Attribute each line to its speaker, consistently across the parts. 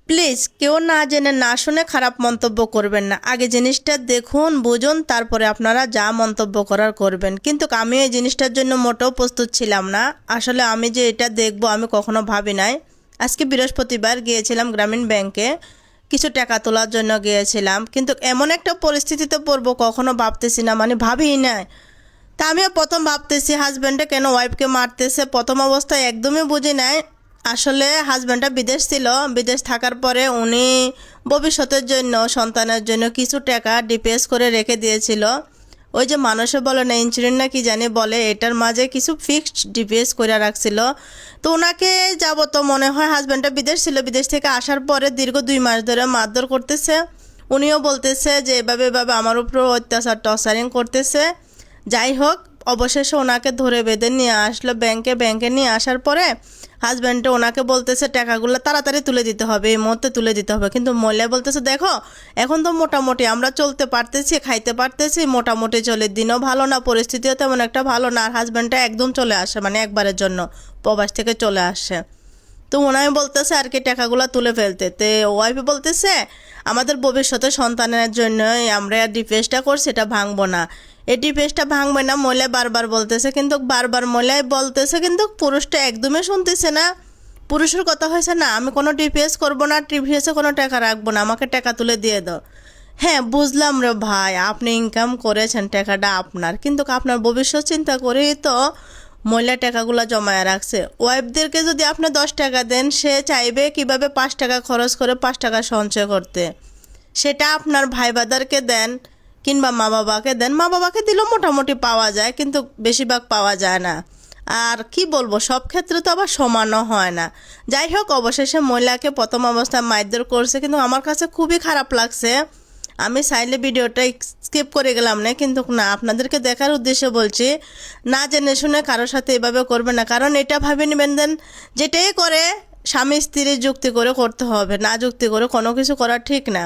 Speaker 1: Please কেউ না জেনে না শুনে খারাপ মন্তব্য করবেন না। আগে জিনিসটা দেখুন, বুঝুন, তারপরে আপনারা যা মন্তব্য করার করবেন। কিন্তু আমি এই জিনিসটার জন্য মোটেও প্রস্তুত ছিলাম না। আসলে আমি যে এটা দেখব আমি কখনো ভাবি নাই। আজকে বৃহস্পতিবার গিয়েছিলাম গ্রামীণ ব্যাংকে, কিছু টাকা তোলার জন্য গিয়েছিলাম, কিন্তু এমন একটা পরিস্থিতিতে পড়বো কখনো ভাবতেছি না, মানে ভাবিই নাই। তা আমিও প্রথম ভাবতেছি হাজব্যান্ডে কেন ওয়াইফকে মারতেছে। প্রথম অবস্থায় একদমই বুঝি নাই। আসলে হাজব্যান্ডটা বিদেশ ছিল, বিদেশ থাকার পরে উনি ভবিষ্যতের জন্য সন্তানের জন্য কিছু টাকা ডিপিএস করে রেখে দিয়েছিল। ওই যে মানুষে বলে না ইন্স্যুরেন্স না কি জানি বলে, এটার মাঝে কিছু ফিক্সড ডিপিএস করে রাখছিল। তো ওনাকে যাব তো মনে হয় হাজব্যান্ডটা বিদেশ ছিল, বিদেশ থেকে আসার পরে দীর্ঘ 2 মাস ধরে মারধর করতেছে। উনিও বলতেছে যে এভাবে এভাবে আমার উপর অত্যাচার টর্চারিং করতেছে। যাই হোক, অবশেষে ওনাকে ধরে বেঁধে নিয়ে আসলো ব্যাংকে নিয়ে আসার পরে হাজব্যান্ডে ওনাকে বলতেছে টাকাগুলো তাড়াতাড়ি তুলে দিতে হবে, এই মুহূর্তে তুলে দিতে হবে। কিন্তু মহিলা বলতেছে দেখো এখন তো মোটামুটি আমরা চলতে পারতেছি, খাইতে পারতেছি, মোটামুটি চলে, দিনও ভালো না, পরিস্থিতিও তেমন একটা ভালো না। আর হাজব্যান্ডটা একদম চলে আসে, মানে একবারের জন্য প্রবাস থেকে চলে আসে। তো ওনাই বলতেছে আর কি টাকাগুলো তুলে ফেলতে। তো ওয়াইফে বলতেছে আমাদের ভবিষ্যতে সন্তানের জন্যই আমরা ডিপিএসটা করছি, এটা ভাঙবো না, এই ডিপিএসটা ভাঙবে না। মহিলা বারবার বলতেছে, কিন্তু বারবার মহিলাই বলতেছে, কিন্তু পুরুষটা একদমই শুনতেছে না। পুরুষের কথা হয়েছে না আমি কোনো ডিপিএস করবো না, ডিপিএসে কোনো টাকা রাখবো না, আমাকে টাকা তুলে দিয়ে দাও। হ্যাঁ বুঝলাম রে ভাই, আপনি ইনকাম করেছেন, টাকাটা আপনার, কিন্তু আপনার ভবিষ্যৎ চিন্তা করেই তো মহিলা টাকাগুলো জমায়ে রাখছে। ওয়াইফদেরকে যদি আপনি 10 টাকা দেন, সে চাইবে কিভাবে 5 টাকা খরচ করে 5 টাকা সঞ্চয় করতে। সেটা আপনার ভাই বাদারকে দেন কিংবা মা বাবাকে দেন, মা বাবাকে দিলেও মোটামুটি পাওয়া যায়, কিন্তু বেশিরভাগ পাওয়া যায় না। আর কি বলবো, সব ক্ষেত্রে তো আবার সমানও হয় না। যাই হোক, অবশেষে মহিলাকে প্রথম অবস্থায় মারধর করছে, কিন্তু আমার কাছে খুবই খারাপ লাগছে। আমি চাইলে ভিডিওটা স্কিপ করে গেলাম না, কিন্তু না, আপনাদেরকে দেখার উদ্দেশ্যে বলছি, না জেনে শুনে কারোর সাথে এভাবে করবে না। কারণ এটা ভাবে নেবেন দেন যেটাই করে স্বামী স্ত্রীর যুক্তি করে করতে হবে, না যুক্তি করে কোনো কিছু করা ঠিক না।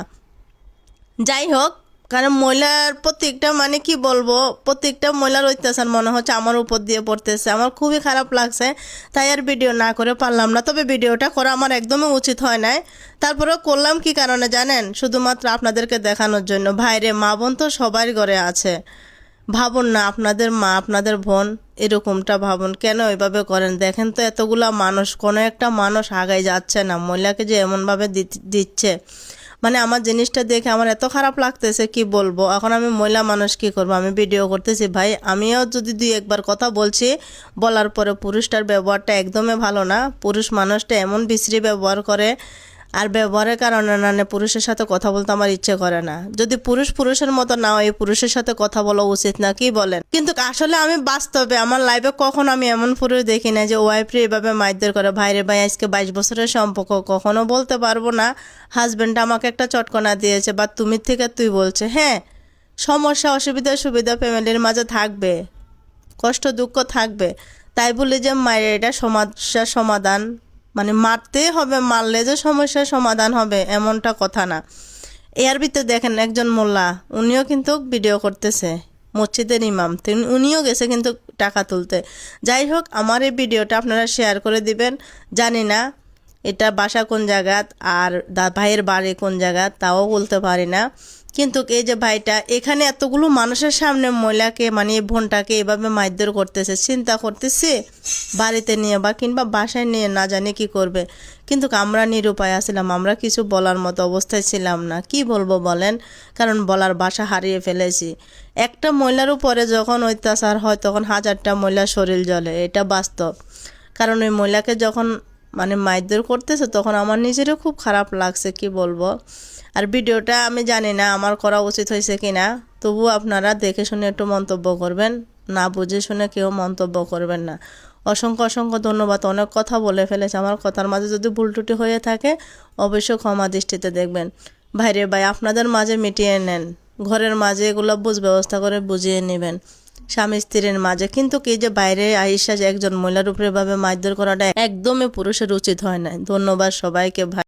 Speaker 1: যাই হোক, কারণ মহিলার প্রত্যেকটা, মানে কি বলবো, প্রত্যেকটা মহিলার অত্যাচার মনে হচ্ছে আমার উপর দিয়ে পড়তেছে। আমার খুবই খারাপ লাগছে, তাই আর ভিডিও না করে পারলাম না। তবে ভিডিওটা করা আমার একদমই উচিত হয় নাই, তারপরেও করলাম। কি কারণে জানেন? শুধুমাত্র আপনাদেরকে দেখানোর জন্য। ভাইরে, মা বোন তো সবার ঘরে আছে, ভাবুন না আপনাদের মা আপনাদের বোন এরকমটা ভাবুন, কেন এভাবে করেন? দেখেন তো এতগুলা মানুষ, কোনো একটা মানুষ আগাই যাচ্ছে না, মহিলাকে যে এমনভাবে দিচ্ছে, মানে আমার জিনিসটা দেখে আমার এত খারাপ লাগতেছে, কি বলবো। এখন আমি মহিলা মানুষ কি করব? আমি ভিডিও করতেছি ভাই, আমিও যদি 2-1 বার কথা বলছি, বলার পরে পুরুষটার ব্যবহারটা একদমই ভালো না। পুরুষ মানুষটা এমন বিশ্রী ব্যবহার করে, আর ব্যবহারের কারণে না পুরুষের সাথে কথা বলতে আমার ইচ্ছে করে না। যদি পুরুষ পুরুষের মতো না হয়, পুরুষের সাথে কথা বলা উচিত না, কি বলেন? কিন্তু আসলে আমি বাস্তবে আমার লাইফে কখনো আমি এমন পুরুষ দেখি না যে ওয়াইফরে এভাবে মারধর করে। ভাইরে ভাই, আজকে 22 বছরের সম্পর্ক, কখনো বলতে পারবো না হাজব্যান্ড আমাকে একটা চটকনা দিয়েছে বা তুমি থেকে তুই বলছে। হ্যাঁ, সমস্যা অসুবিধা সুবিধা ফ্যামিলির মাঝে থাকবে, কষ্ট দুঃখ থাকবে, তাই বলে যে মায়ের এটা সমস্যার সমাধান, মানে মারতেই হবে, মারলে যে সমস্যার সমাধান হবে এমনটা কথা না। এর ভিতরে দেখেন একজন মোল্লা, উনিও কিন্তু ভিডিও করতেছে, মসজিদের ইমাম, উনিও গেছে কিন্তু টাকা তুলতে। যাই হোক, আমার এই ভিডিওটা আপনারা শেয়ার করে দিবেন। জানি না এটা বাসা কোন জায়গাত আর ভাইয়ের বাড়ি কোন জায়গা, তাও বলতে পারি না। কিন্তু এই যে ভাইটা এখানে এতগুলো মানুষের সামনে মহিলাকে, মানে এই বোনটাকে এভাবে মারধর করতেছে, চিন্তা করতেছি বাড়িতে নিয়ে বা কিংবা বাসায় নিয়ে না জানি কি করবে। কিন্তু আমরা নিরুপায় আসছিলাম, আমরা কিছু বলার মতো অবস্থায় ছিলাম না। কি বলবো বলেন? কারণ বলার ভাষা হারিয়ে ফেলেছি। একটা মহিলার উপরে যখন অত্যাচার হয় তখন 1000টা মহিলার শরীর জ্বলে, এটা বাস্তব। কারণ ওই মহিলাকে যখন মানে মারধর করতেছে তখন আমার নিজেরও খুব খারাপ লাগছে, কি বলবো। আর ভিডিওটা আমি জানি না আমার করা উচিত হয়েছে কি না, তবু আপনারা দেখে শুনে একটু মন্তব্য করবেন, না বুঝে শুনে কেউ মন্তব্য করবেন না। অসংখ্য অসংখ্য ধন্যবাদ। অনেক কথা বলে ফেলেছে, আমার কথার মাঝে যদি ভুল ত্রুটি হয়ে থাকে অবশ্যই ক্ষমা দৃষ্টিতে দেখবেন। ভাইরে ভাই, আপনাদের মাঝে মিটিয়ে নেন, ঘরের মাঝে এগুলো ব্যবস্থা করে বুঝিয়ে নেবেন স্বামী স্ত্রীর মাঝে। কিন্তু কি যে বাইরে আইসা যে একজন মহিলার উপরে ভাবে মারধর করাটা একদমই পুরুষের উচিত হয় না। ধন্যবাদ সবাইকে ভাই।